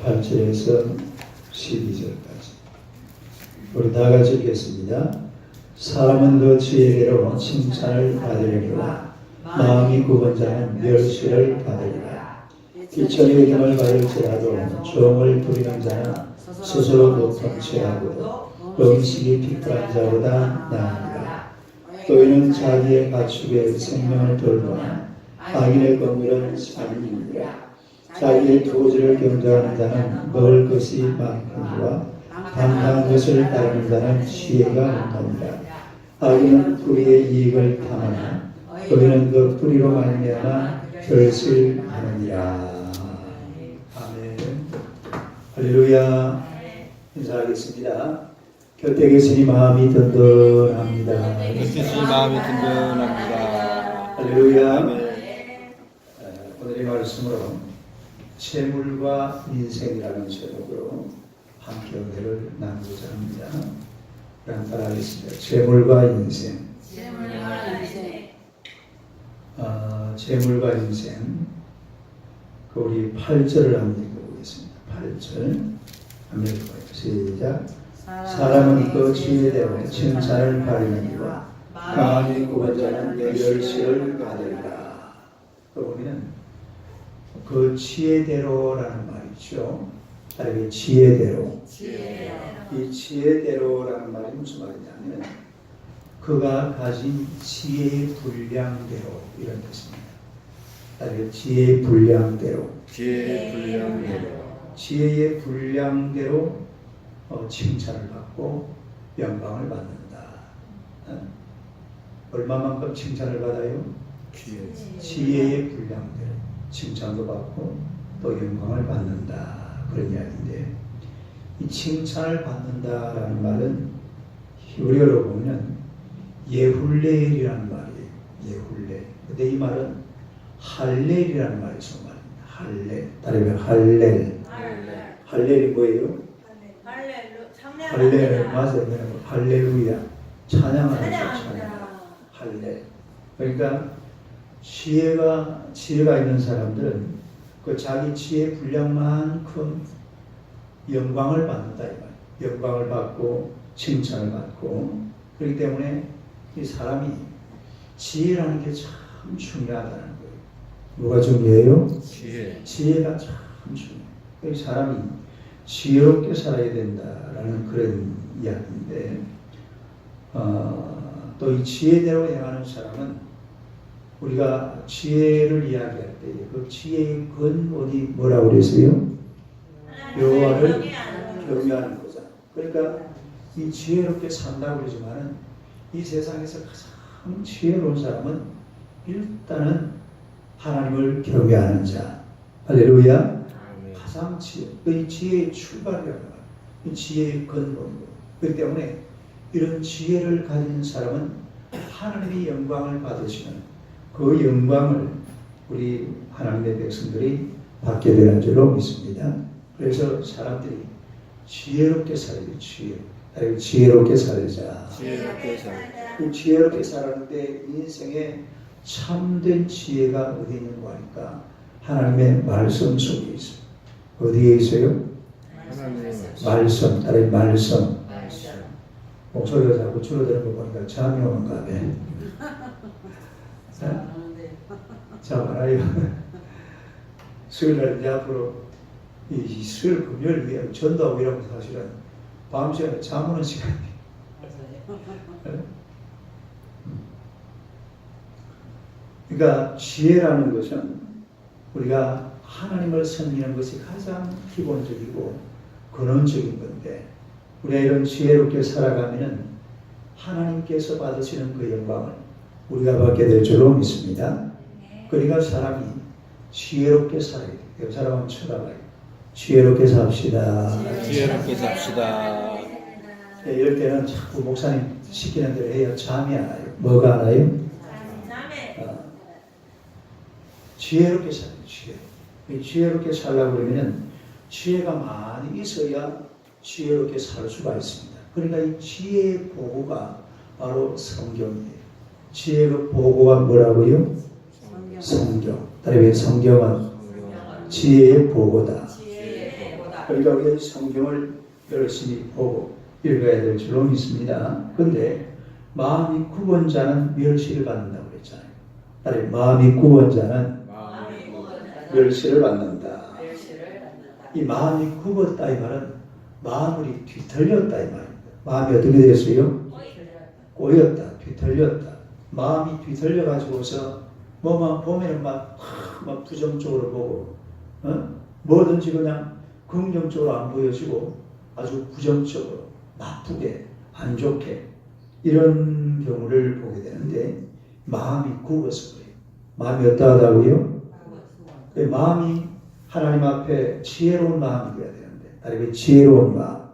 8절에서 12절까지 우리 다 같이 읽겠습니다. 사람은 그 지혜대로 칭찬을 받으려니와 마음이 굽은 자는 멸시를 받으리라. 기천의 힘을 받을지라도 종을 부리는 자는 스스로 높은 채하고 음식이 피곤한 자보다 나으리라. 또 이는 자기의 가축의 생명을 돌보나 악인의 건물은 살인이니라. 자기의 토지를 경작하는 자는 먹을 것이 많거니와 당당한 것을 따르는 자는 지혜가 없느니라. 악인은 뿌리의 이익을 탐하나 의인은 그 뿌리로 말미암아 결실하느니라. 아멘. 할렐루야. 인사하겠습니다. 곁에 계시니 마음이 든든합니다. 곁에 계시니 마음이 든든합니다. 할렐루야. 오늘의 말씀으로 재물과 인생이라는 제목으로 함께 은혜를 나누고자 합니다. 그럼 따라하겠습니다. 재물과 인생. 재물과 인생. 우리 8절을 한번 읽어보겠습니다. 8절. 한번 읽어봐요. 시작. 사람은 그 지혜대로 칭찬을 받으려니와 마음이 굽은 자는 멸시를 받으리라. 우리는 그 지혜대로라는 말이죠. 다르게 지혜대로. 이 지혜대로라는 말이 무슨 말이냐면 그가 가진 지혜의 분량대로 이런 뜻입니다. 다르게 지혜의 분량대로. 지혜의 분량대로 칭찬을 받고 영광을 받는다. 얼마만큼 칭찬을 받아요? 지혜의 분량대로 칭찬도 받고 또 영광을 받는다. 그런 이야기인데 이 칭찬을 받는다라는 말은 히브리어로 보면 예훌레일이라는 말이에요. 예훌레. 근데 이 말은 할렐이라는 말이 정말입니다. 할렐. 다르면 할렐. 할렐이 뭐예요? 할렐. 맞아요. 할렐루야. 찬양하는 거. 찬양. 할렐. 그러니까 지혜가 있는 사람들은 그 자기 지혜 분량만큼 영광을 받는다 이 말. 영광을 받고 칭찬을 받고 그렇기 때문에 이 사람이 지혜라는 게 참 중요하다는 거예요. 뭐가 중요해요? 지혜가 참 중요해요. 이 사람이 지혜롭게 살아야 된다라는 그런 이야기인데 또 이 지혜대로 행하는 사람은 우리가 지혜를 이야기할 때 그 지혜의 근원이 뭐라고 그랬어요? 여호와를 경외하는 거잖아. 그러니까 이 지혜롭게 산다고 그러지만은 이 세상에서 가장 지혜로운 사람은 일단은 하나님을 경외하는 자. 할렐루야. 가장 지혜. 이 지혜의 출발이라는 거야. 이 지혜의 근원이고. 그렇기 때문에 이런 지혜를 가진 사람은 하나님의 영광을 받으시는 그 영광을 우리 하나님의 백성들이 받게 되는 줄로 믿습니다. 그래서 사람들이 지혜롭게 살아야 돼요. 지혜롭게 살자. 이 지혜롭게 살았는데 인생에 참된 지혜가 어디 있는가 하니까 하나님의 말씀 속에 있어요. 어디에 있어요? 말씀. 따라해 말씀. 목소리가 자꾸 줄어드는 거 보니까 잠이 오는가 봐. 자, 말아요. 수요일날 이제 앞으로 이 수요일 금요일 위에 전도하고 이러면 사실은 밤시간에 잠 오는 시간이. 그러니까 지혜라는 것은 우리가 하나님을 섬기는 것이 가장 기본적이고 근원적인 건데 우리가 이런 지혜롭게 살아가면은 하나님께서 받으시는 그 영광을 우리가 받게 될 줄로 믿습니다. 그러니까 사람이 지혜롭게 살아야 돼요. 옆 사람 한번 쳐다봐요. 지혜롭게 삽시다. 지혜롭게 삽시다. 네, 이럴 때는 자꾸 목사님 시키는 대로 해야 잠이 안 와요. 뭐가 안 와요? 지혜롭게 살아요. 지혜롭게 살려고 그러면 지혜가 많이 있어야 지혜롭게 살 수가 있습니다. 그러니까 이 지혜의 보고가 바로 성경이에요. 지혜의 보고가 뭐라고요? 성경. 다른 성경은 지혜의 보고다. 지혜의 보고다. 그러니까 우리가 성경을 열심히 보고 읽어야 될 줄로 믿습니다. 그런데 마음이 굽은 자는 멸시를 받는다고 그랬잖아요. 따라서 마음이 굽은 자는 마음이 굽은 멸시를 받는다. 멸시를 받는다. 이 마음이 굽었다 이 말은 마음이 뒤틀렸다 이 말입니다. 마음이 어떻게 됐어요? 꼬였다, 뒤틀렸다. 마음이 뒤틀려 가지고서 뭐만 보면은 막 부정적으로 보고, 뭐든지 그냥 긍정적으로 안 보여지고 아주 부정적으로 나쁘게 안 좋게 이런 경우를 보게 되는데 마음이 굽어서 그래요. 마음이 어떠하다고요? 그 마음이 하나님 앞에 지혜로운 마음이 되어야 되는데, 다른 지혜로운 마음.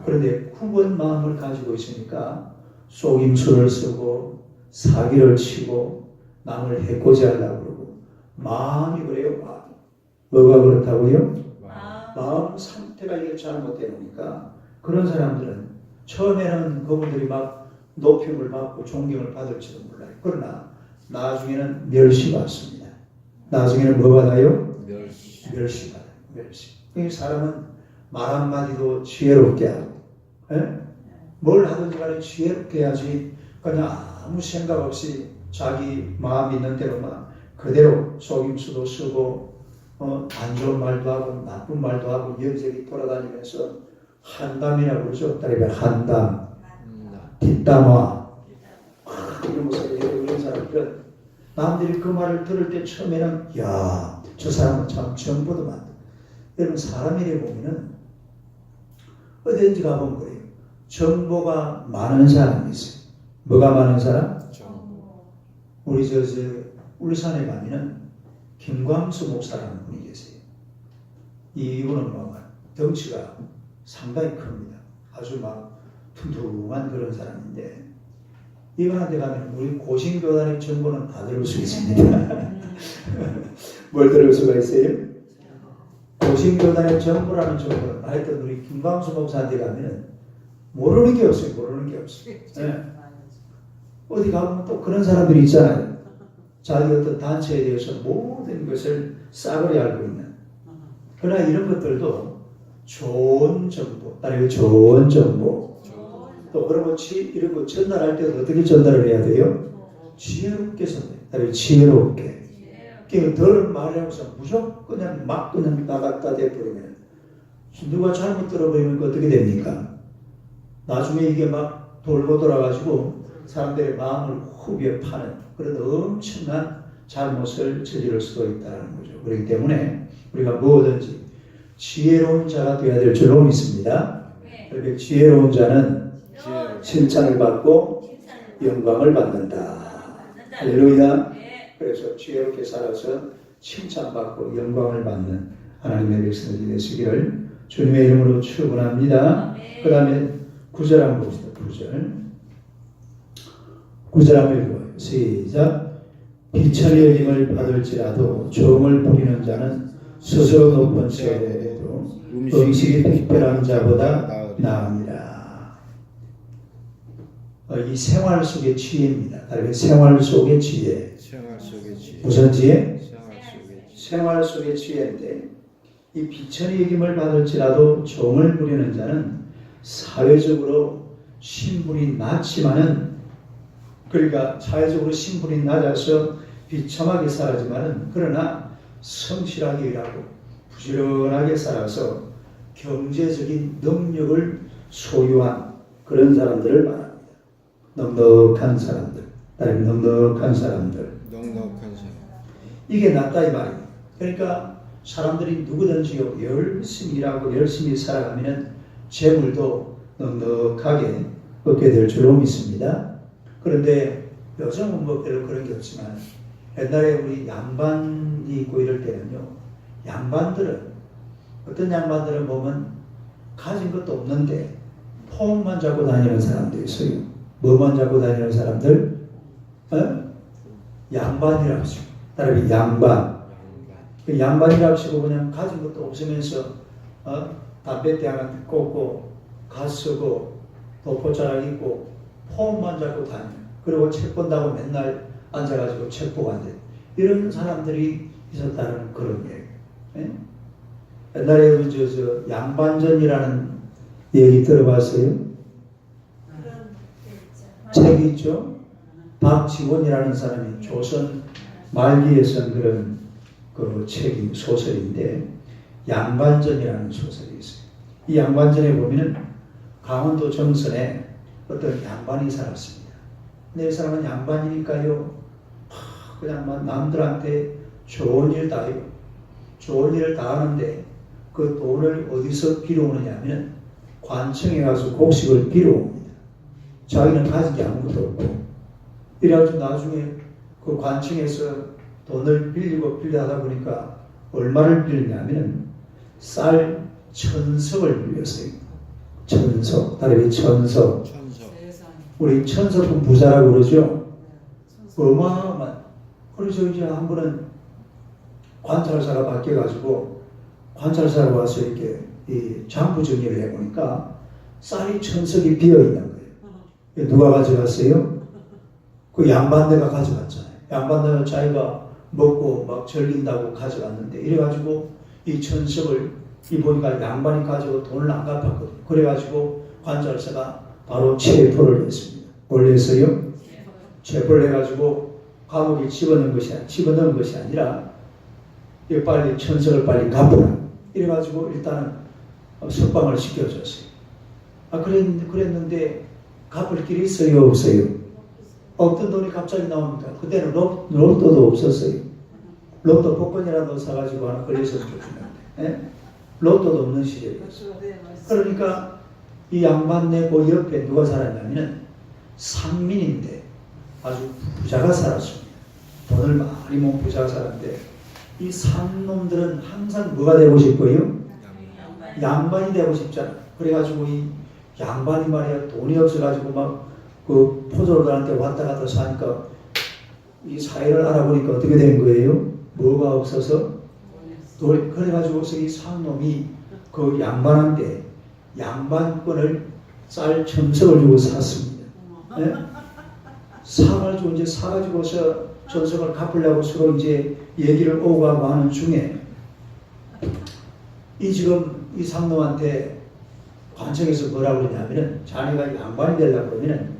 그런데 굽은 마음을 가지고 있으니까 속임수를 쓰고 사기를 치고 남을 해코지 하려고 그러고 마음이 그래요. 마음이. 뭐가 그렇다고요? 마음 상태가 이게 잘못되어 놓으니까 그런 사람들은 처음에는 그분들이 막 높임을 받고 존경을 받을지도 몰라요. 그러나 나중에는 멸시받습니다. 나중에는 뭐 받아요? 멸시받아요. 멸시. 이 사람은 말 한마디도 지혜롭게 하고, 뭘 하든지 간에 지혜롭게 해야지 그냥 아무 생각 없이 자기 마음 있는 대로만 그대로 속임수도 쓰고 안 좋은 말도 하고 나쁜 말도 하고 여기저기 돌아다니면서 한담이라고 그러죠. 따르면 한담, 뒷담화 이러면서 이런 사람들은 남들이 그 말을 들을 때 처음에는 야, 저 사람은 참 정보도 많다. 여러분 사람이래 보면은 어디든지 가보면 그래요. 정보가 많은 사람이 있어요. 뭐가 많은 사람? 우리 저 울산에 가면은 김광수 목사라는 분이 계세요. 이분은 뭐 덩치가 상당히 큽니다. 아주 막 퉁퉁한 그런 사람인데 이분한테 가면 우리 고신교단의 정보는 다 들을 수 있습니다. 뭘 들을 수가 있어요? 고신교단의 정보라는 정보는 하여튼 우리 김광수 목사한테 가면은 모르는 게 없어요. 모르는 게 없어요. 네. 어디 가보면 또 그런 사람들이 있잖아요. 자기 어떤 단체에 대해서 모든 것을 싸그리 알고 있는. 그러나 이런 것들도 좋은 정보, 따르고 좋은 정보. 또 그런 거 이런 거 전달할 때도 어떻게 전달을 해야 돼요? 지혜롭게 전달. 따르고 지혜롭게. 그러니까 덜 말하면서 무조건 그냥 막 그냥 나갔다 대버리면 누가 잘못 들어버리면 어떻게 됩니까? 나중에 이게 막 돌고 돌아가지고 사람들의 마음을 후벼 파는 그런 엄청난 잘못을 저지를 수도 있다는 거죠. 그렇기 때문에 우리가 뭐든지 지혜로운 자가 되어야 될 줄로 믿습니다. 그렇게 지혜로운 자는 칭찬을 받고 영광을 받는다. 할렐루야. 그래서 지혜롭게 살아서 칭찬받고 영광을 받는 하나님의 백성들이 되시기를 주님의 이름으로 축원합니다. 그 다음에 9절 한번 봅시다. 9절 한번 읽어요. 시작. 비천의 여김을 받을지라도 종을 부리는 자는 스스로 높은 채에도 음식이 특별한 자보다 나으니라. 이 생활 속의 지혜입니다. 다른 생활 속의 지혜. 무슨 지혜? 생활 속의 지혜인데 이 비천의 여김을 받을지라도 종을 부리는 자는 사회적으로 신분이 낮지만은 그러니까 사회적으로 신분이 낮아서 비참하게 살았지만은 그러나 성실하게 일하고 부지런하게 살아서 경제적인 능력을 소유한 그런 사람들을 말합니다. 넉넉한 사람들, 다른 넉넉한 사람들. 이게 낫다 이 말입니다. 그러니까 사람들이 누구든지 열심히 일하고 열심히 살아가면 재물도 넉넉하게 얻게 될 줄로 믿습니다. 그런데 요즘은 뭐 별로 그런 게 없지만 옛날에 우리 양반이 있고 이럴 때는요, 양반들은 어떤 양반들은 보면 가진 것도 없는데 폼만 잡고 다니는 사람도 있어요. 뭐만 잡고 다니는 사람들? 양반이라고 하죠. 따라서 양반. 그 양반이라고 치고 그냥 가진 것도 없으면서 담배대 하나 꽂고 gas 쓰고 도포자락 입고 폼만 잡고 다녀. 그리고 책 본다고 맨날 앉아가지고 책 보고 앉아. 이런 사람들이 있었다는 그런 얘기. 예? 옛날에 저 양반전이라는 얘기 들어봤어요? 책이 있죠? 박지원이라는 사람이 조선 말기에 쓴 그런 그 책이 소설인데 양반전이라는 소설이 있어요. 이 양반전에 보면은 강원도 정선에 어떤 양반이 살았습니다. 근데 이 사람은 양반이니까요, 그냥 막 남들한테 좋은 일 다 해요. 좋은 일을 다 하는데 그 돈을 어디서 빌어오느냐 하면 관청에 가서 곡식을 빌어옵니다. 자기는 가진 게 아무것도 없고. 이래가지고 나중에 그 관청에서 돈을 빌리고 빌려하다 보니까 얼마를 빌렸냐면 쌀 1000석을 빌렸어요. 1000석. 다른 천석. 우리 천석은 부자라고 그러죠. 어마어마한. 그래서 이제 한 번은 관찰사가 바뀌어가지고 관찰사가 와서 이렇게 이 장부 정리를 해보니까 쌀이 1000석이 비어있는 거예요. 누가 가져갔어요? 그 양반네가 가져갔잖아요. 양반네가 자기가 먹고 막 절린다고 가져갔는데 이래가지고 이 1000석을 이 보니까 양반이 가지고 돈을 안 갚았거든요. 그래가지고 관찰사가 바로 체포를 했습니다. 뭘 했어요? 체포를 해가지고 감옥에 집어넣은 것이 아니라 빨리 1000석을 빨리 갚으라. 이래가지고 일단은 석방을 시켜줬어요. 그랬는데 갚을 길이 있어요? 없어요? 없던 돈이 갑자기 나옵니다. 그때는 로또도 없었어요. 로또 복권이라도 사가지고 하나 걸렸으면 좋겠는데 로또도 없는 시절이었어요. 그러니까 이 양반네 그 옆에 누가 살았냐면 상민인데 아주 부자가 살았습니다. 돈을 많이 모은 부자가 살았는데 이 상놈들은 항상 뭐가 되고 싶어요? 양반이 되고 싶잖아. 그래가지고 이 양반이 말이야 돈이 없어가지고 막 그 포졸들한테 왔다 갔다 사니까 이 사회를 알아보니까 어떻게 된 거예요? 뭐가 없어서? 그래가지고 이 상놈이 그 양반한테 양반권을 쌀 1000석을 주고 샀습니다. 네? 사가지고 이제 사가지고서 전석을 갚으려고 서로 이제 얘기를 오고 가고 하는 중에 지금 이 상놈한테 관청에서 뭐라고 그러냐면은 자네가 양반이 되려고 그러면은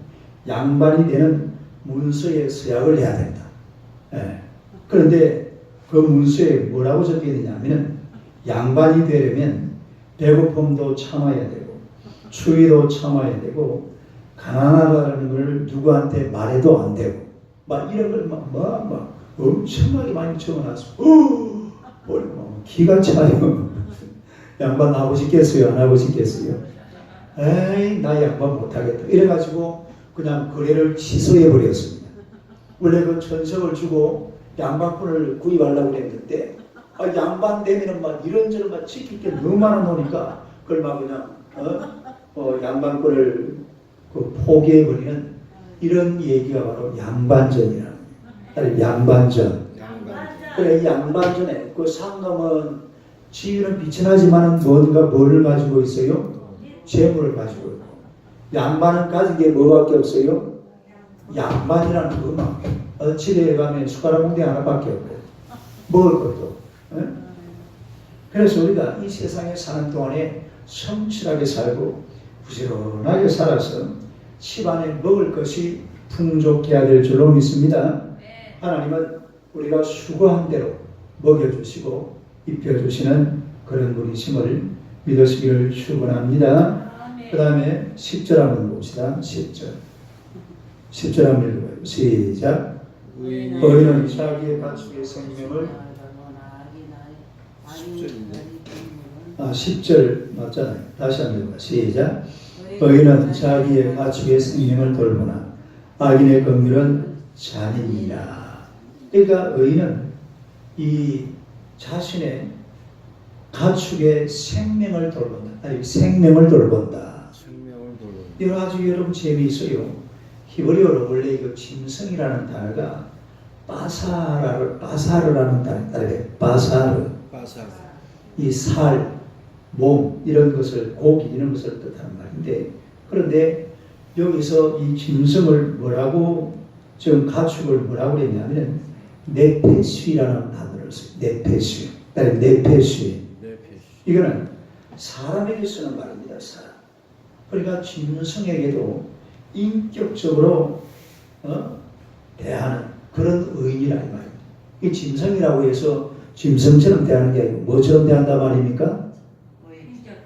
양반이 되는 문서에 서약을 해야 된다. 예. 그런데 그 문서에 뭐라고 적혀 있느냐면은 양반이 되려면 배고픔도 참아야 되고 추위도 참아야 되고 가난하다는 걸 누구한테 말해도 안 되고 막 이런 걸 막 엄청나게 많이 적어놨어. 기가 차요. 양반 하고 싶겠어요? 안 하고 싶겠어요? 에이 나 양반 못하겠다. 이래가지고 그냥 거래를 취소해 버렸습니다. 원래 그 1000석을 주고 양반권을 구입하려고 그랬는데 양반 되면은 막 이런저런 막 지킬 게 너무 많아 놓으니까 그걸 막 그냥 양반권을 포기해 버리는 이런 얘기가 바로 양반전이라는 거예요. 양반전. 그래 이 양반전에 그 상놈은 지위는 비천하지만 뭔가 뭐를 가지고 있어요? 재물을 가지고 있고 양반은 가진 게 뭐밖에 없어요? 양반이라는 것만 집에 가면 숟가락 공대 하나밖에 없고 먹을 것도. 그래서 우리가 이 세상에 사는 동안에 성실하게 살고 부지런하게 살아서 집안에 먹을 것이 풍족해야 될 줄로 믿습니다. 하나님은 우리가 수고한 대로 먹여주시고 입혀주시는 그런 분이심을 믿으시기를 축원합니다. 그 다음에 10절 한번 봅시다. 10절 한번 읽어봐요. 시작. 의인은 자기의 가축의 생명을 10절 맞잖아요. 다시 한번 읽어봐. 시작. 의인은 자기의 가축의 생명을 돌보나 악인의 긍휼은 잔인이라. 그러니까 의인은 이 자신의 가축의 생명을 돌본다. 생명을 돌본다. 이거 아주 여러분 재미있어요. 히브리어로 원래 이거 짐승이라는 단어가 바사르라는 단어예요. 바사르. 이 살, 몸 이런 것을 고기 이런 것을 뜻하는 말인데 그런데 여기서 이 짐승을 뭐라고 지금 가축을 뭐라고 그랬냐면 네페슈라는 단어를 써요. 네페슈. 그다음에 네페시. 네페시. 이거는 사람에게 쓰는 말입니다. 사람. 그러니까 짐승에게도 인격적으로 대하는 그런 의인이라 이 말입니다. 이 짐승이라고 해서 짐승처럼 대하는 게 아니고 뭐처럼 대한단 말입니까?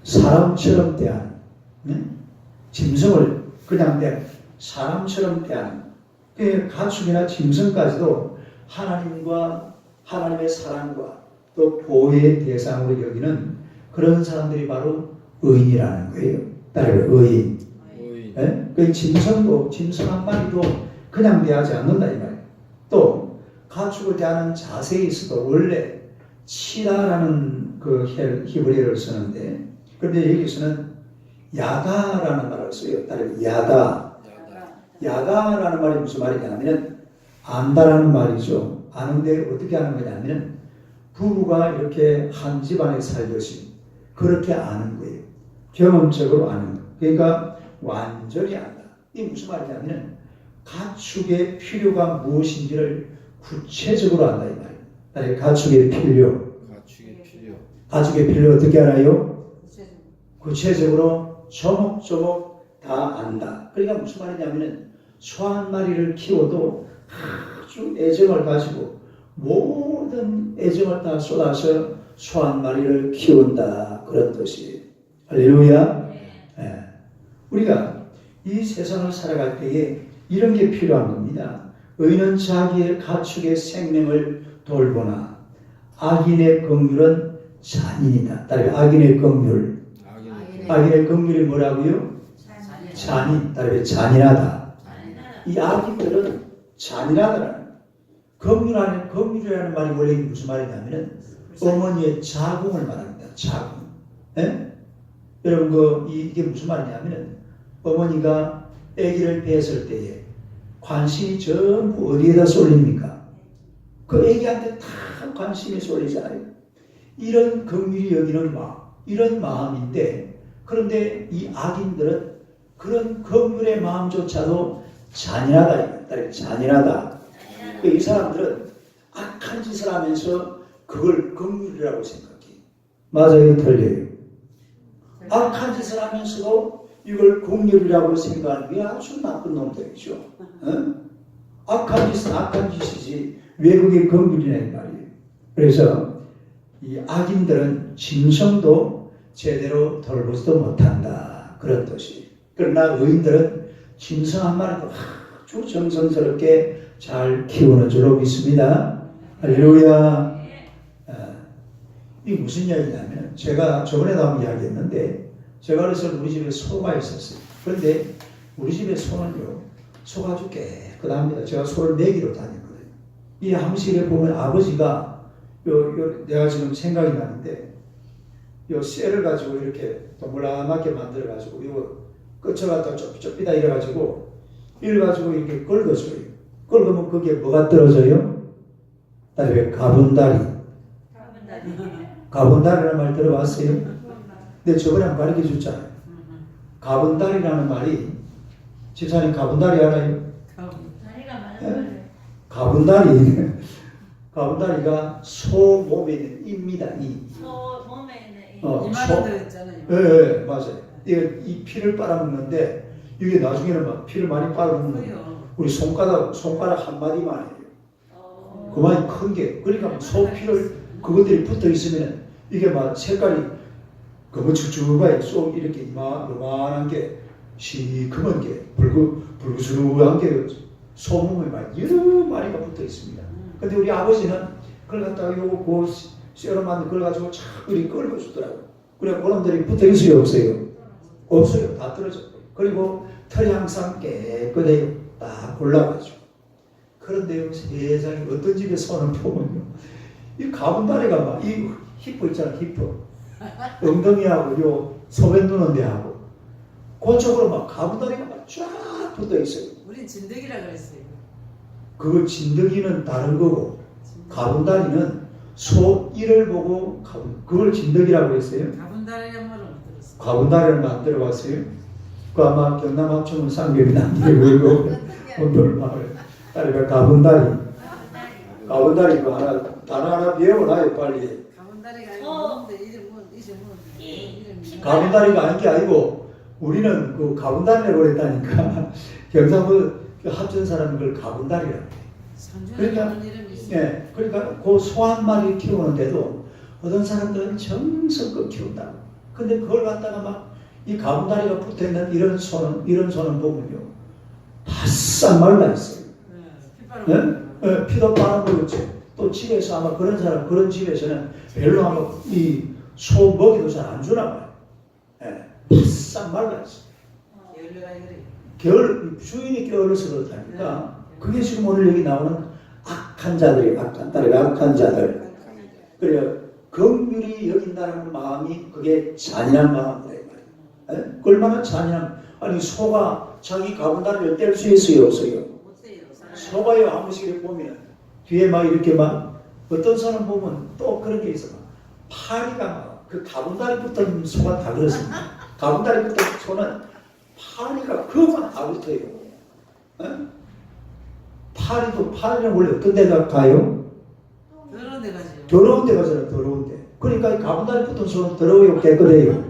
사람처럼 대하는. 짐승을 그냥 사람처럼 대하는. 가축이나 짐승까지도 하나님과 하나님의 사랑과 또 보호의 대상으로 여기는 그런 사람들이 바로 의인이라는 거예요. 따라서 의인. 의인. 그 짐승도 짐승 한 마리도 그냥 대하지 않는다 이 말이에요. 또 가축을 대하는 자세에 있어도 원래 치라라는 그 히브리어를 쓰는데 그런데 여기서는 야다라는 말을 써요. 따라서 야다. 야다라는 말이 무슨 말이냐면 안다라는 말이죠. 아는데 어떻게 하는 거냐면 부부가 이렇게 한 집안에 살듯이 그렇게 아는 거예요. 경험적으로 아는 거. 그러니까 완전히 안다. 이게 무슨 말이냐면 가축의 필요가 무엇인지를 구체적으로 안다 이 말이에요. 따라서 가축의 필요. 가축의 필요 어떻게 알아요? 구체적으로 조목조목 다 안다. 그러니까 무슨 말이냐면 소 한 마리를 키워도 아주 애정을 가지고 모든 애정을 다 쏟아서 소 한 마리를 키운다. 그런 뜻이에요. 할렐루야. 네. 우리가 이 세상을 살아갈 때에 이런 게 필요한 겁니다. 의인은 자기의 가축의 생명을 돌보나 악인의 긍휼은 잔인이다. 따라서 악인의 긍휼. 악인의 긍휼이 뭐라고요? 잔인. 따라서 잔인하다. 이 악인들은 잔인하다라는 긍휼이라는 말이 원래 무슨 말이냐면 어머니의 자궁을 말합니다. 자궁. 예? 여러분 이게 무슨 말이냐면 어머니가 아기를 뱃을 때에 관심이 전부 어디에다 쏠립니까? 그 아기한테 다 관심이 쏠리잖아요. 이런 긍휼이 여기는 이런 마음인데 그런데 이 악인들은 그런 긍휼의 마음조차도 잔인하다. 잔인하다. 이 사람들은 악한 짓을 하면서 그걸 긍휼이라고 생각해. 맞아요, 틀려요. 악한 짓을 하면서도 이걸 긍휼이라고 생각하는 게 아주 나쁜 놈들이죠. 악한 짓은 악한 짓이지 왜 그게 긍휼이냐 이 말이에요. 그래서 이 악인들은 짐승도 제대로 돌보지도 못한다. 그런 뜻이에요. 그러나 의인들은 짐승 한 마리도 아주 정성스럽게 잘 키우는 줄로 믿습니다. 할렐루야. 이게 무슨 이야기냐면 제가 저번에도 한번 이야기했는데 제가 그래서 우리 집에 소가 있었어요. 그런데 우리 집에 소는요 소가 아주 깨끗합니다. 제가 소를 먹이러 다녔거든요. 이 함실에 보면 아버지가 내가 지금 생각이 나는데 요 쇠를 가지고 이렇게 동글라맣게 만들어 가지고 요 끝을 갖다 좁히다 이래가지고 이래가지고 이렇게 긁어줘요. 긁으면 거기에 뭐가 떨어져요? 다음에 가분다리. 가분다리라는 말 들어봤어요? 근데 저번에 한번 가르쳐 줬잖아요. 가분다리라는 말이 집사님 가분다리 알아요? 가분다리가 소 몸에 있는 입니다. 소 몸에 있는 이만한 거 있잖아요. 네, 맞아요. 이 피를 빨아먹는데 이게 나중에는 막 피를 많이 빨아먹는 우리 손가락 한 마디만 해요. 그만이 큰 게. 그러니까 소 피를 그것들이 붙어 있으면 이게 막 색깔이 거무쭉쭉하게 쏙 이렇게 이만한 게 시커먼 게 불구스루한 게 소몸에 막 여러 마리가 붙어 있습니다. 근데 우리 아버지는 그걸 갖다가 요거 쇠로 만든 그걸 가지고 자꾸 이렇게 긁어주더라고요. 그래 그놈들이 붙어 있어요, 없어요? 없어요. 다 떨어졌고. 그리고 털이 항상 깨끗해요. 딱 올라가죠. 그런데요, 세상에 어떤 집에 소는 보면요. 이 가분다리가 막, 이 히프 있잖아, 히프. 엉덩이하고 요 소변 누는 데하고. 그쪽으로 막 가분다리가 막 쫙 붙어 있어요. 우린 진드기라 그랬어요. 그거 진드기는 다른 거고, 가분다리는 소 이를 보고 그걸 진드기라고 했어요. 가분다리란 말은 못 들었어요. 가분다리를 만들어 봤어요. 그 아마 경남 합천은 쌍벽이 남기고 온돌마을 따라가 가분다리 그 하나 단어 하나 배워놔요 빨리. 가분다리가 아닌 게 아니고 우리는 그 가분다리라고 그랬다니까. 경상도 그 합전 사람은 그걸 가분다리라고 해. 그러니까, 예, 그러니까 그 소 한 마리 키우는데도 어떤 사람들은 정성껏 키운다고. 근데 그걸 갖다가 막 이 가분다리가 붙어있는 이런 소는 보면요. 바싹 말라있어요. 예? 피도 빠는 거지. 또 집에서 아마 그런 집에서는 별로 아마 이 소 먹이도 잘 안 주나 봐요. 예, 바싹 말라있어요. 겨울 주인이 깨어서 그렇다니까. 그게 지금 오늘 여기 나오는 악한 자들. 그래요. 긍휼히 여긴다는 마음이 그게 잔인한 마음이다 이 말이에요. 얼마나 잔인한. 아니 소가 자기 가분다리를 뗄 수 있어요, 없어요? 소가요 한 번씩 이렇게 보면 뒤에 막 이렇게 막 어떤 사람 보면 또 그런 게 있어. 파리가 막 그 가분다리 붙은 소가 다 그렇습니다. 가분다리 붙은 소는 파리가 그만 다 붙어요. 파리는 원래 어떤 데가 가요? 더러운 데 가죠. 더러운 데 가잖아요. 더러운 데. 그러니까 이 가분다리 붙은 소는 더러워요, 깨끗해요?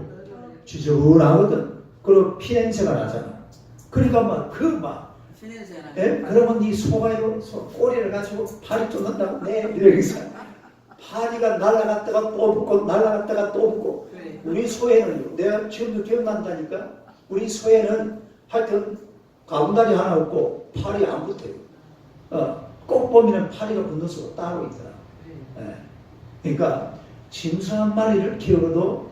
지저분하거든. 그리고 피냄새가 나잖아. 그러니까 그러면 이 소가요, 꼬리를 가지고 파리 쫓는다고 이러겠어. 파리가 날아갔다가 또 붙고 날아갔다가 또 붙고. 우리 소에는요, 내가 지금도 기억난다니까. 우리 소에는 하여튼 가분다리 하나 없고 파리 안 붙어요. 꼭 보면 파리가 붙는 수가 따로 있더라. 그러니까 짐승 한 마리를 키워도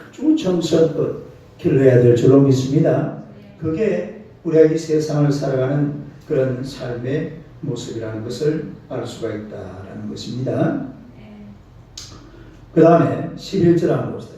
아주 정성껏 길러야 될 줄로 믿습니다. 그게 우리가 이 세상을 살아가는 그런 삶의 모습이라는 것을 알 수가 있다는 것입니다. 그 다음에 11절 한번 봅시다.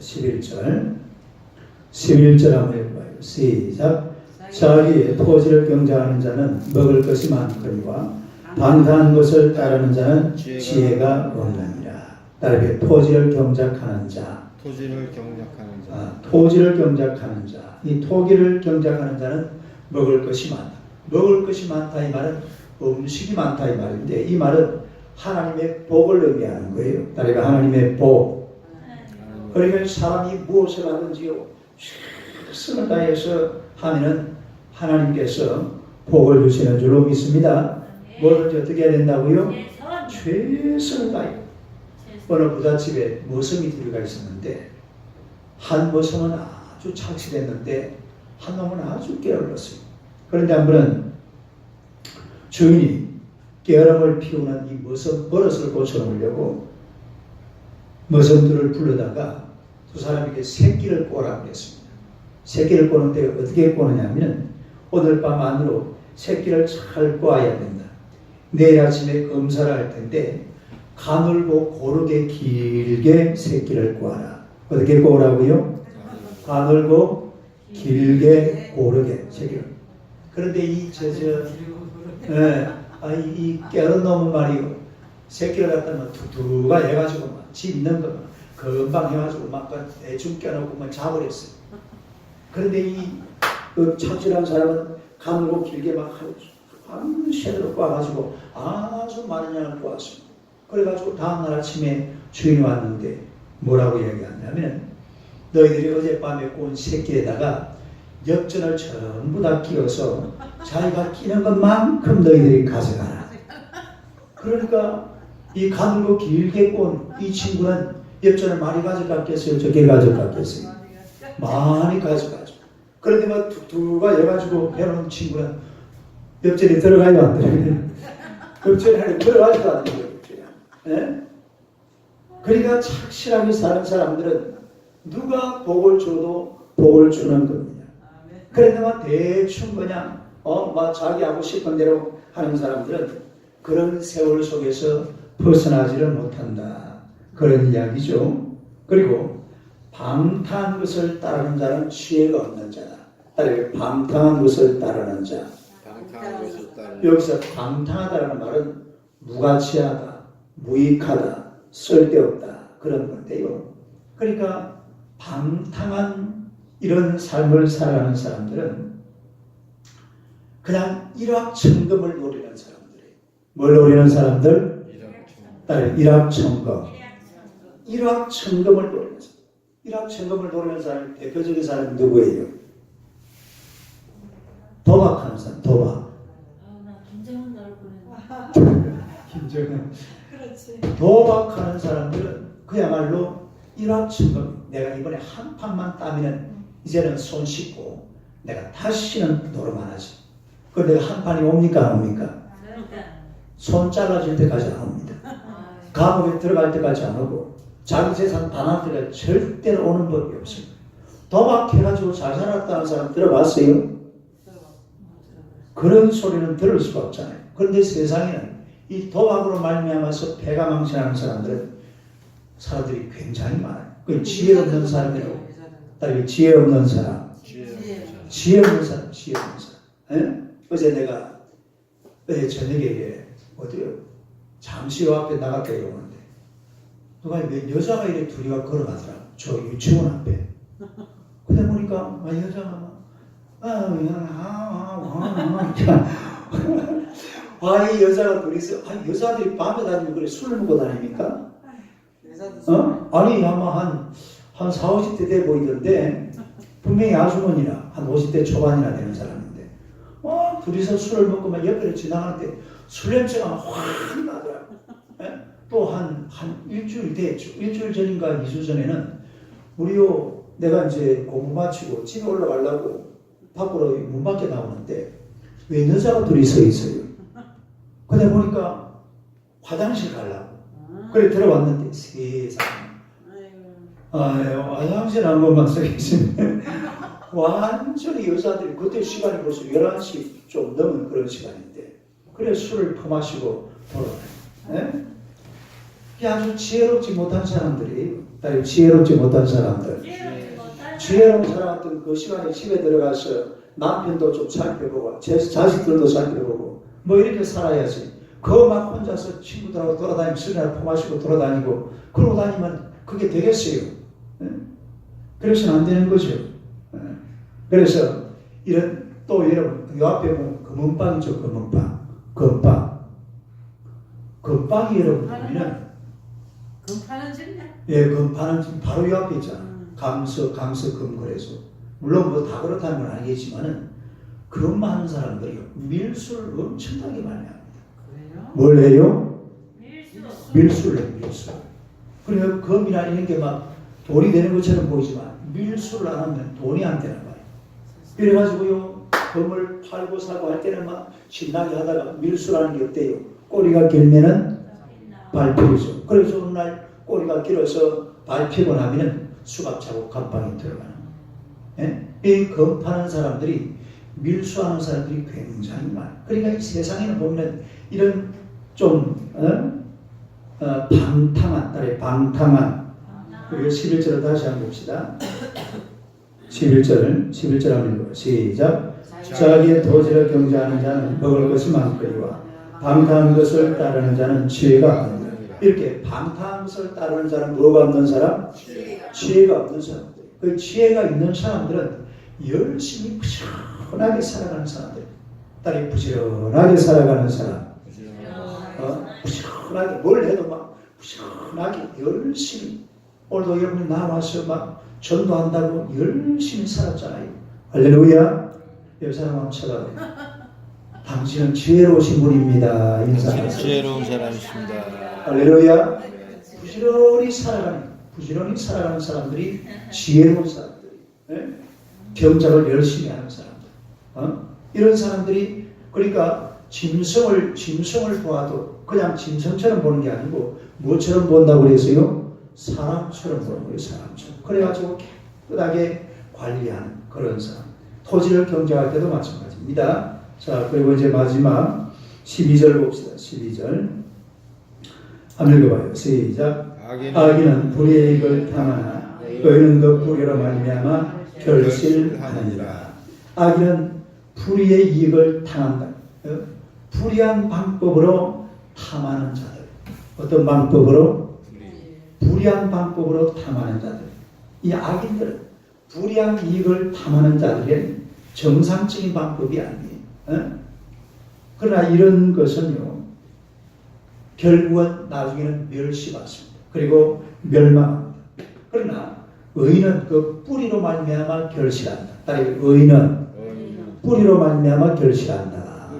11절 한번 해봐요. 시작. 자기의 토지를 경작하는 자는 먹을 것이 많거니와 방탕한 것을 따르는 자는 지혜가 없느니라. 따르게 토지를 경작하는 자. 토지를 경작하는 자. 토지를 경작하는 자. 이 토기를 경작하는 자는 먹을 것이 많다. 먹을 것이 많다 이 말은 음식이 많다 이 말인데 이 말은 하나님의 복을 의미하는 거예요. 따르게 하나님의 복. 그러니까 사람이 무엇을 하든지요 최선을 다해서 하면은 하나님께서 복을 주시는 줄로 믿습니다. 뭐든지 어떻게 해야 된다고요? 최선을 다해. 어느 부잣집에 머슴이 둘이가 있었는데 한 머슴은 아주 착실했는데 한 놈은 아주 게을렀어요. 그런데 한 번은 주인이 게으름을 피우는 이 머슴 버릇을 고쳐놓으려고 머슴들을 불러다가 두 사람에게 새끼를 꼬라고 했습니다. 새끼를 꼬는데 어떻게 꼬느냐면 오늘 밤 안으로 새끼를 잘 꼬아야 된다. 내일 아침에 검사를 할 텐데 가늘고 고르게 길게 새끼를 꼬아라. 어떻게 꼬으라고요? 가늘고 길게 고르게 새끼를. 그런데 이 깨어른 놈은 말이요. 새끼를 갖다가 두두가 해가지고 막 집 있는 거 금방 해가지고 막 대충 껴놓고 막 잡아버렸어요. 그런데 그 착실한 사람은 가늘고 길게 막 한 쉐드로 꼬아가지고 아주 많은 양을 꼬았습니다. 그래가지고 다음날 아침에 주인이 왔는데 뭐라고 얘기하냐면 너희들이 어젯밤에 꼬은 새끼에다가 엽전을 전부 다 끼워서 자기가 끼는 것만큼 너희들이 가져가라. 그러니까 이 가늘고 길게 꼰 이 친구는 엽전을 많이 가져갔겠어요? 적게 가져갔겠어요? 많이 가져가죠. 그런데 막 툭툭가 해가지고 해놓은 친구는 엽전에 들어가요 안 들어가요? 엽전 안에 들어가지도 않는 거예요. 그러니까 착실하게 사는 사람들은 누가 복을 줘도 복을 주는 겁니다. 그런데 대충 그냥 자기 하고 싶은 대로 하는 사람들은 그런 세월 속에서 벗어나지를 못한다. 그런 이야기죠. 그리고 방탕한 것을 따르는 자는 지혜가 없는 자다. 방탕한 것을 따르는 자. 여기서 방탕하다는 말은 무가치하다, 무익하다, 쓸데없다 그런 건데요. 그러니까 방탕한 이런 삶을 살아가는 사람들은 그냥 일확천금을 노리는 사람들이에요. 뭘 노리는 사람들? 일확천금. 일확천금을 노리는 사람. 일확천금을 노리는 사람 대표적인 사람이 누구예요? 도박하는 사람, 도박. 나 김정은 나올 뻔했네. 김정은. 그렇지. 도박하는 사람들은 그야말로 일확천금. 내가 이번에 한 판만 따면 이제는 손 씻고 내가 다시는 노름 안 하지. 그럼 내가 한 판이 옵니까 안 옵니까? 손 잘라질 때까지 안 옵니다. 감옥에 들어갈 때까지 안 오고 자기 재산 반환 때까지 절대로 오는 법이 없습니다. 도박해가지고 잘 살았다는 사람 들어봤어요? 그런 소리는 들을 수가 없잖아요. 그런데 세상에는 이 도박으로 말미암아서 배가 망신하는 사람들이 굉장히 많아요. 그 지혜 없는 사람이라고. 딸이 지혜 없는 사람. 지혜 없는 사람. 에? 어제 저녁에 어디요? 잠시 요 앞에 나갔다 이러는데 누가 여자가 이래 둘이가 걸어가더라. 저 유치원 앞에. 근데 보니까 여자가 이 여자가 둘이서 여자들이 밤에 다니면 그래 술을 먹고 다닙니까? 아니 아마 한 4, 50대 돼 보이던데 분명히 아주머니라 한 50대 초반이나 되는 사람인데 둘이서 술을 먹고 막 옆에 지나가는데 술 냄새가 확 나더라고. 또 한 일주일 됐죠. 일주일 전인가 2주 전에는 내가 이제 공부 마치고 집에 올라가려고 밖으로 문 밖에 나오는데 왜 여자가 둘이 서 있어요? 근데 보니까 화장실 가려고. 그래 들어왔는데 세상에. 화장실 한 번만 서 계시면 완전히 여자들이 그때 시간이 벌써 11시 좀 넘은 그런 시간인데 그래 술을 퍼마시고 돌아다녀요. 이게 아주 지혜롭지 못한 사람들이 지혜롭지 못한 사람들. 지혜로운 사람들은 그 시간에 집에 들어가서 남편도 좀 살펴보고 자식들도 살펴보고 뭐 이렇게 살아야지. 막 혼자서 친구들하고 돌아다니고 술이나 퍼마시고 돌아다니고 그러고 다니면 그게 되겠어요. 그래서는 안 되는 거죠. 그래서 또 여러분 요 앞에 보면 금은빵 있죠. 금빵이 여러분 보면은 금파는 집이야? 예, 금파는 집 바로 요 앞에 있잖아. 강서 금거래소. 물론 뭐 다 그렇다는 건 아니겠지만은 금하는 사람들이 밀수를 엄청나게 많이 합니다. 그래요? 뭘 해요? 밀수. 밀수. 그러니까 금이나 이런 게 막 돈이 되는 것처럼 보이지만 밀수를 안 하면 돈이 안 되는 거예요. 그래가지고요 금을 팔고 사고 할 때는 막 신나게 하다가 밀수라는 게 어때요? 꼬리가 길면은 밟히죠. 그래서 어느 날 꼬리가 길어서 밟히고 나면은 수갑차고 감방에 들어가는 거예요. 이 금 파는 사람들이 밀수하는 사람들이 굉장히 많아요. 그러니까 이 세상에는 보면 이런 좀 방탕한 그리고 11절을 다시 한번 봅시다. 11절 한번 읽어요. 시작. 자기의 토지를 경제하는 자는 먹을 것이 많거니와 방탕한 것을 따르는 자는 지혜가 없느니라. 이렇게 방탕한 것을 따르는 자는 뭐가 없는 사람? 지혜가 없는 사람들. 그 지혜가 있는 사람들은 열심히 부지런하게 살아가는 사람들. 딸이 부지런하게 살아가는 사람. 부지런하게 뭘 해도 막 부지런하게 열심히. 오늘도 여러분이 나와서 막 전도한다고 열심히 살았잖아요. 할렐루야. 옆 사람 한번 쳐다봐요. 당신은 지혜로우신 분입니다. 인사하세요. 지혜로운 사람이십니다. 할렐루야. 부지런히 살아가는 사람들이 지혜로운 사람들. 경작을 열심히 하는 사람들. 이런 사람들이 그러니까 짐승을 보아도 그냥 짐승처럼 보는 게 아니고 뭐처럼 본다고 그랬어요? 사람처럼 보는 거예요. 사람처럼. 그래가지고 깨끗하게 관리하는 그런 사람. 토지를 경작할 때도 마찬가지입니다. 자, 그리고 이제 마지막 12절 봅시다. 12절 한번 읽어봐요. 시작. 악인은 불의의 이익을 탐하나 의인은 그 불의로 말미암아 결실하느니라. 악인은 불의의 이익을 탐한다. 불의한 방법으로 탐하는 자들. 어떤 방법으로? 불의한 방법으로 탐하는 자들. 이 악인들은 불의한 이익을 탐하는 자들의 정상적인 방법이 아니에요. 그러나 이런 것은요, 결국은 나중에는 멸시받습니다. 그리고 멸망합니다. 그러나 의인은 그 뿌리로 말미암아 결실한다. 따라해 의인은 뿌리로 말미암아 결실한다.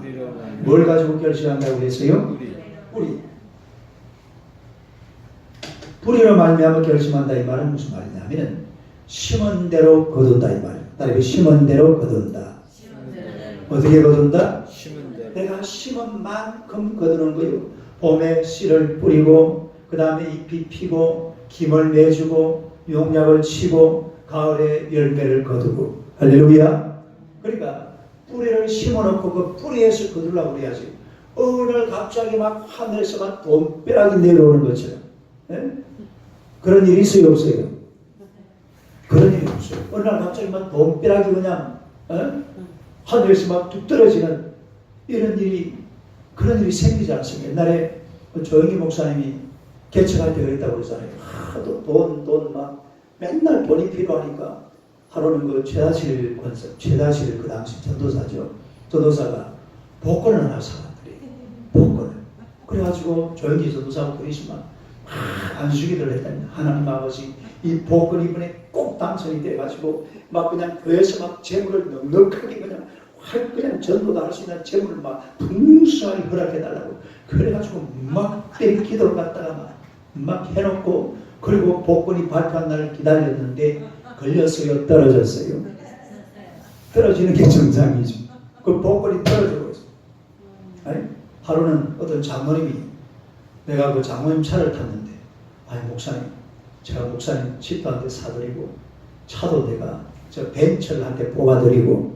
뭘 가지고 결실한다고 그랬어요? 뿌리. 뿌리로 말미암아 결심한다 이 말은 무슨 말이냐면은 심은 대로 거둔다 이 말이에요. 따라해 심은 대로 거둔다. 어떻게 거둔다? 내가 심은 만큼 거두는 거예요. 봄에 씨를 뿌리고 그 다음에 잎이 피고 김을 내주고 용약을 치고 가을에 열매를 거두고 할렐루야. 그러니까 뿌리를 심어놓고 그 뿌리에서 거두려고 그래야지. 어느 날 갑자기 막 하늘에서 막 돈벼락이 내려오는 것처럼 그런 일이 있어요 없어요? 그런 일이 없어요. 어느 날 갑자기 막 돈벼락이 그냥 하늘에서 막 뚝 떨어지는 이런 일이 그런 일이 생기지 않습니다. 옛날에 조영기 목사님이 개척할 때 그랬다고 그러잖아요. 하도 돈 막 맨날 돈이 필요하니까 하루는 그 최다실 그 당시 전도사죠. 전도사가 복권을 하나 사왔더래. 복권을. 그래가지고 조영기 전도사하고 그러시면 안수기를 했다니 하나님 아버지 이 복권 이번에 꼭 당선이 돼가지고 막 그냥 교회에서 막 재물을 넉넉하게 그냥 전도도 할 수 있는 재물을 막 풍성하게 허락해달라고 그래가지고 막 기도를 갖다가 막 해놓고 그리고 복권이 발표한 날을 기다렸는데 걸렸어요? 떨어졌어요? 떨어지는 게 정상이죠. 그 복권이 떨어져 버렸어요. 하루는 어떤 장모님이 내가 그 장모님 차를 탔는데 아니 목사님 제가 목사님 집도 한 대 사드리고 차도 내가 저 벤츠를 한 대 뽑아드리고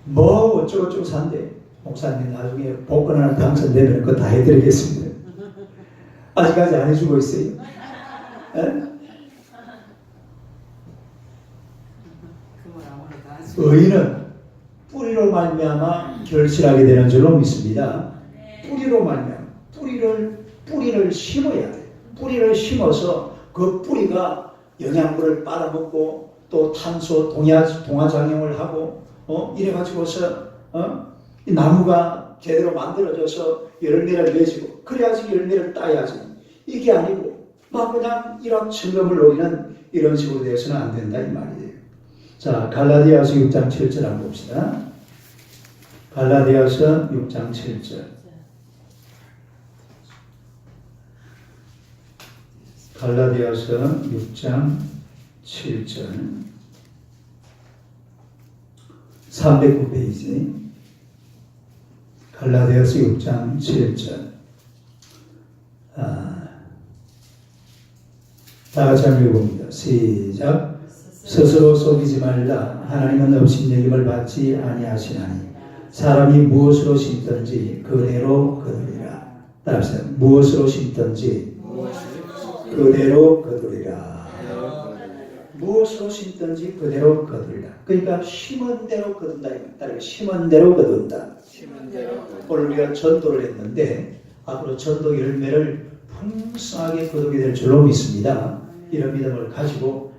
뭐 어쩌고저쩌고 산대. 목사님 나중에 복권 하나 당선되면 그거 다 해드리겠습니다. 아직까지 안 해주고 있어요. 의인은 뿌리로 말미암아 결실하게 되는 줄로 믿습니다. 뿌리로 말미암아 뿌리를 심어야 돼. 뿌리를 심어서 그 뿌리가 영양분을 빨아먹고 또 탄소 동화작용을 하고 이래가지고서 이 나무가 제대로 만들어져서 열매를 맺고 그래야지 열매를 따야지. 이게 아니고 막 그냥 일확천금을 노리는 이런 식으로 돼서는 안 된다 이 말이에요. 자, 갈라디아서 6장 7절 한번 봅시다. 갈라디아서 6장 7절. 갈라디아서 6장 7절 309페이지 갈라디아서 6장 7절 다 같이 한번 읽어봅니다. 시작. 스스로 속이지 말라. 하나님은 업신여김을 받지 아니하시나니 사람이 무엇으로 심든지 그대로 거두리라. 따라하세요. 무엇으로 심든지 그대로 거두리라. 무엇으로 심든지 그대로 거두리라. 그러니까 심은 대로 거둔다. 심은 대로 거둔다. 오늘 우리가 전도를 했는데 앞으로 전도 열매를 풍성하게 거두게 될 줄로 믿습니다. 이런 믿음을 가지고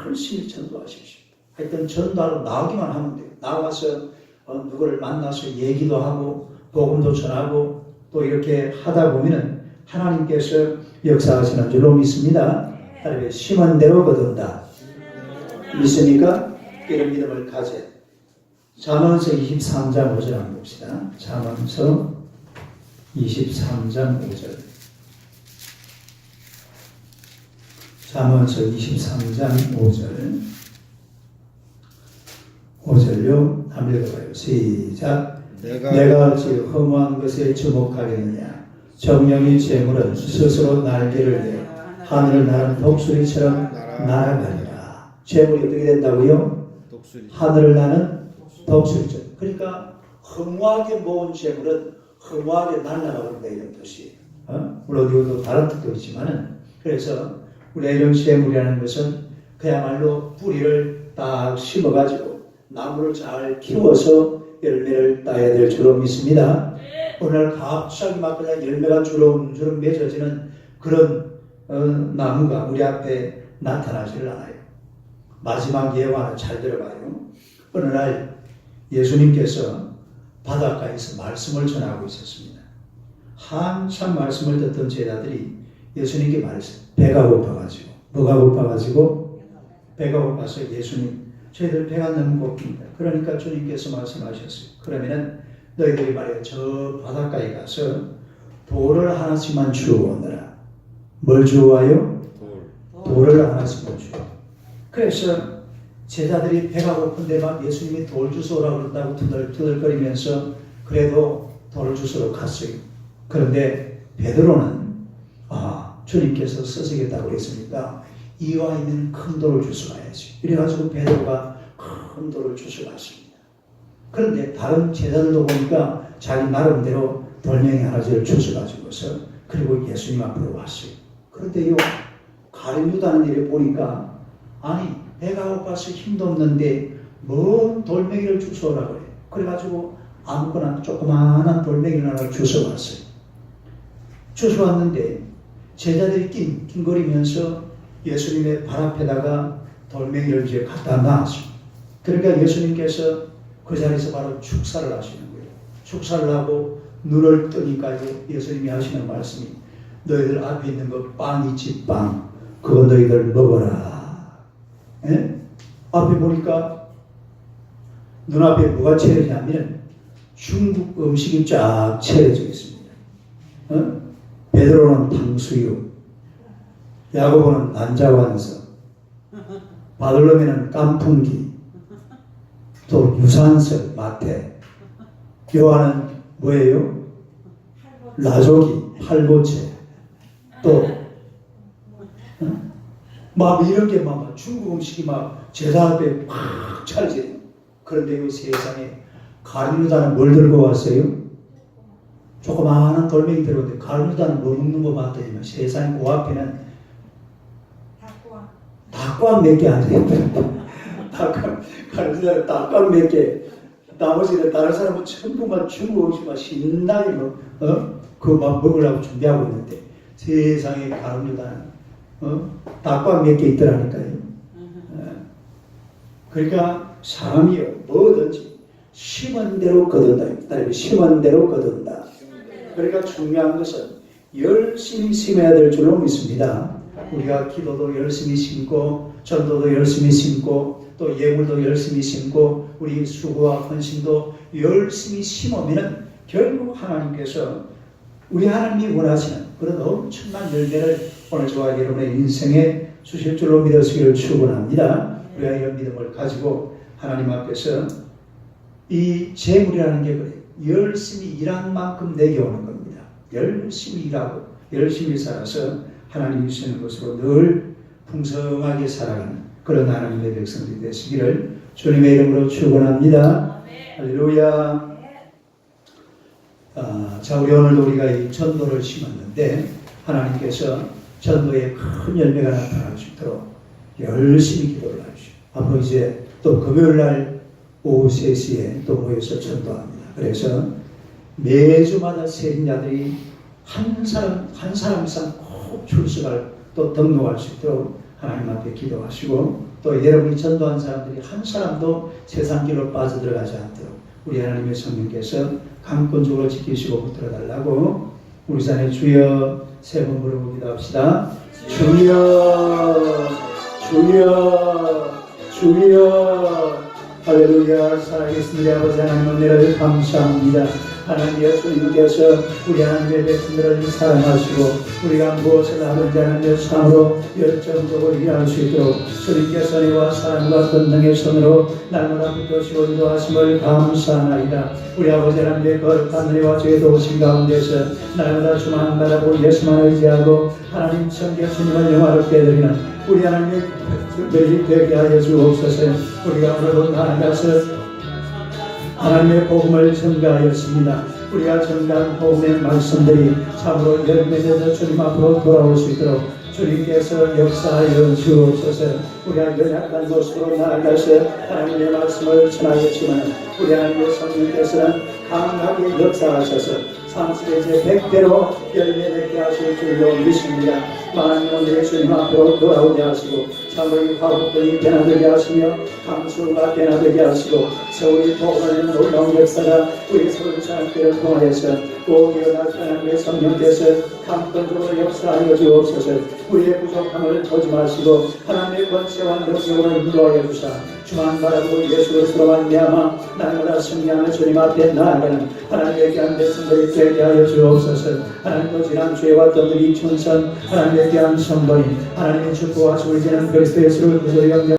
열심히 전도하십시오. 하여튼 전도하러 나오기만 하면 돼요. 나와서 누구를 만나서 얘기도 하고 복음도 전하고 또 이렇게 하다 보면은 하나님께서 역사하시는 줄로 믿습니다. 따라서 심은 대로 거둔다. 믿습니까? 이런 믿음을 가져. 잠언서 23장 5절 한번 봅시다. 잠언서 23장 5절. 잠언서 23장 5절. 5절요. 한번 읽어봐요. 시작. 내가 어찌 허무한 것에 주목하겠느냐. 정령의 재물은 스스로 날개를 내 하늘을 나는 독수리처럼 날아가리라. 재물이 어떻게 된다고요? 하늘을 나는 독수리처럼. 그러니까 허무하게 모은 재물은 허무하게 날아가버린다 이런 뜻이에요. 물론 이것도 다른 뜻도 있지만은 그래서 우리가 이런 재물이라는 것은 그야말로 뿌리를 딱 심어가지고 나무를 잘 키워서 열매를 따야 될 줄로 믿습니다. 오늘 갑자기 막 그냥 열매가 주렁주렁 맺어지는 그런 나무가 우리 앞에 나타나지를 않아요. 마지막 예화는 잘 들어봐요. 어느 날 예수님께서 바닷가에서 말씀을 전하고 있었습니다. 한참 말씀을 듣던 제자들이 예수님께 말했어요. 배가 고파가지고. 뭐가 고파가지고? 배가 고파서 예수님 저희들 배가 너무 고픕니다. 그러니까 주님께서 말씀하셨어요. 그러면은 너희들이 말이야 저 바닷가에 가서 돌을 하나씩만 주워오너라. 뭘 주워와요? 돌을 하나씩만 주워. 그래서 제자들이 배가 고픈데 막 예수님이 돌 주워오라고 그런다고 투덜투덜거리면서 그래도 돌을 주스러 갔어요. 그런데 베드로는 주님께서 쓰시겠다고 했으니까 이와 있는 큰 돌을 주워가야지. 이래가지고 베드로가 큰 돌을 주워갔습니다. 그런데 다른 제자들도 보니까 자기 나름대로 돌멩이 하나를 주워가지고서 그리고 예수님 앞으로 왔어요. 그런데요 가룟유다는 일을 보니까 아니 배가 고파서 힘도 없는데 뭔 돌멩이를 주워오라 그래. 그래가지고 아무거나 조그마한 돌멩이를 하나 주워왔어요. 주워왔는데 제자들이 낑낑거리면서 예수님의 발 앞에다가 돌멩이를 이제 갖다 놨어요. 그러니까 예수님께서 그 자리에서 바로 축사를 하시는 거예요. 축사를 하고 눈을 뜨니까 예수님이 하시는 말씀이 너희들 앞에 있는 거 빵 있지 빵 그거 너희들 먹어라. 에? 앞에 보니까 눈앞에 뭐가 차려지냐면 중국 음식이 쫙 차려져 있습니다. 베드로는 탕수육, 야고보는 난자완서, 바돌로메는 깐풍기, 또 유산슬, 마태, 요한은 뭐예요? 라조기, 팔보채, 또 막 이렇게 막 중국 음식이 막 제사 앞에 팍 차려져요. 그런데 이 세상에 가룟유다는 뭘 들고 왔어요? 조그마한 돌멩이 들어오는데 가룟유다는 뭐 먹는 거 봤더니 세상에 그 앞에는 닭광 몇 개 앉아있더라고요. 가룟유다는 닭광 몇 개. 나머지는 다른 사람은 전부 막 중국 음식 막 신나게 그거 막 먹으려고 준비하고 있는데 세상에 가룟유다는 닭광 몇 개 있더라니까요. 그러니까 사람이요 뭐든지 심은 대로 거둔다. 심은 대로 거둔다. 그러니까 중요한 것은 열심히 심어야 될 줄로 믿습니다. 우리가 기도도 열심히 심고 전도도 열심히 심고 또 예물도 열심히 심고 우리 수고와 헌신도 열심히 심으면 결국 하나님께서 우리 하나님이 원하시는 그런 엄청난 열매를 오늘 저와 여러분의 인생에 주실 줄로 믿으시기를 축원합니다. 우리가 이런 믿음을 가지고 하나님 앞에서 이 재물이라는 게 그래요. 열심히 일한 만큼 내게 오는 겁니다. 열심히 일하고 열심히 살아서 하나님이 주시는 것으로 늘 풍성하게 살아가는 그런 하나님의 백성들이 되시기를 주님의 이름으로 축원합니다. 할렐루야. 자, 우리 오늘도 우리가 이 전도를 심었는데 하나님께서 전도에 큰 열매가 나타날 수 있도록 열심히 기도를 하시오. 앞으로 이제 또 금요일날 오후 3시에 또 모여서 전도합니다. 그래서 매주마다 세인자들이 한 사람 이상 꼭 출석할 또 등록할 수 있도록 하나님 앞에 기도하시고 또 여러분이 전도한 사람들이 한 사람도 세상 길로 빠져들어가지 않도록 우리 하나님의 성령께서 강권적으로 지키시고 붙들어달라고 우리 산에 주여 세 번 부르고 기도합시다. 주여 주여 주여 할렐루야. 살아계신 우리 아버지 하나님 은혜를 감사합니다. 하나님 예수님께서 우리 하나님의 백성들을 사랑하시고 우리가 무엇을 하든지 하나님의 삶으로 열정적으로 일할 수 있도록 주님께서 은혜와 사랑과 권능의 손으로 날마다 붙드시고 인도하심을 감사하나이다. 우리 아버지 하나님의 거룩한 은혜와 주의 도우심 가운데서 날마다 주만 바라보고 예수만 의지하고 하나님 성계 주님을 영화롭게 드리는 우리 하나님의 백성들이 되게 하여 주옵소서. 우리가 오늘도 나아가서 하나님의 복음을 전가하였습니다. 우리가 전가한 복음의 말씀들이 참으로 열매되어 주님 앞으로 돌아올 수 있도록 주님께서 역사하여 주옵소서. 우리가 연약한 모습으로 나아가서 하나님의 말씀을 전하였지만 우리 하나님의 성령께서는 강하게 역사하셔서 30배째 100배로 열매 맺게 하실 줄로 믿습니다. 만일 오늘 주님 앞으로 돌아오게 하시고 참으로 화복들이 변화되게 하시며 강수가 변화되게 하시고 세월이 도가는 놀라운 역사가 우리 서울 사람들을 통하여서 꼭 일어날 하나님의 성령께서 강권적으로 역사하여 주옵소서. 우리의 부족함을 보지 마시고 하나님의 권세와 능력으로 인도하여 주사 주만 바라보고 예수 그리스도로 말미암아 날마다 승리하는 주님 앞에 나아가는 하나님의 귀한 백성들이 되게 하여 주옵소서. 하나님도 지난 죄와 떠들이 천선 하나님의 귀한 성도인 하나님의 축복과 소리지는 그리스도 예수를 구주로 영접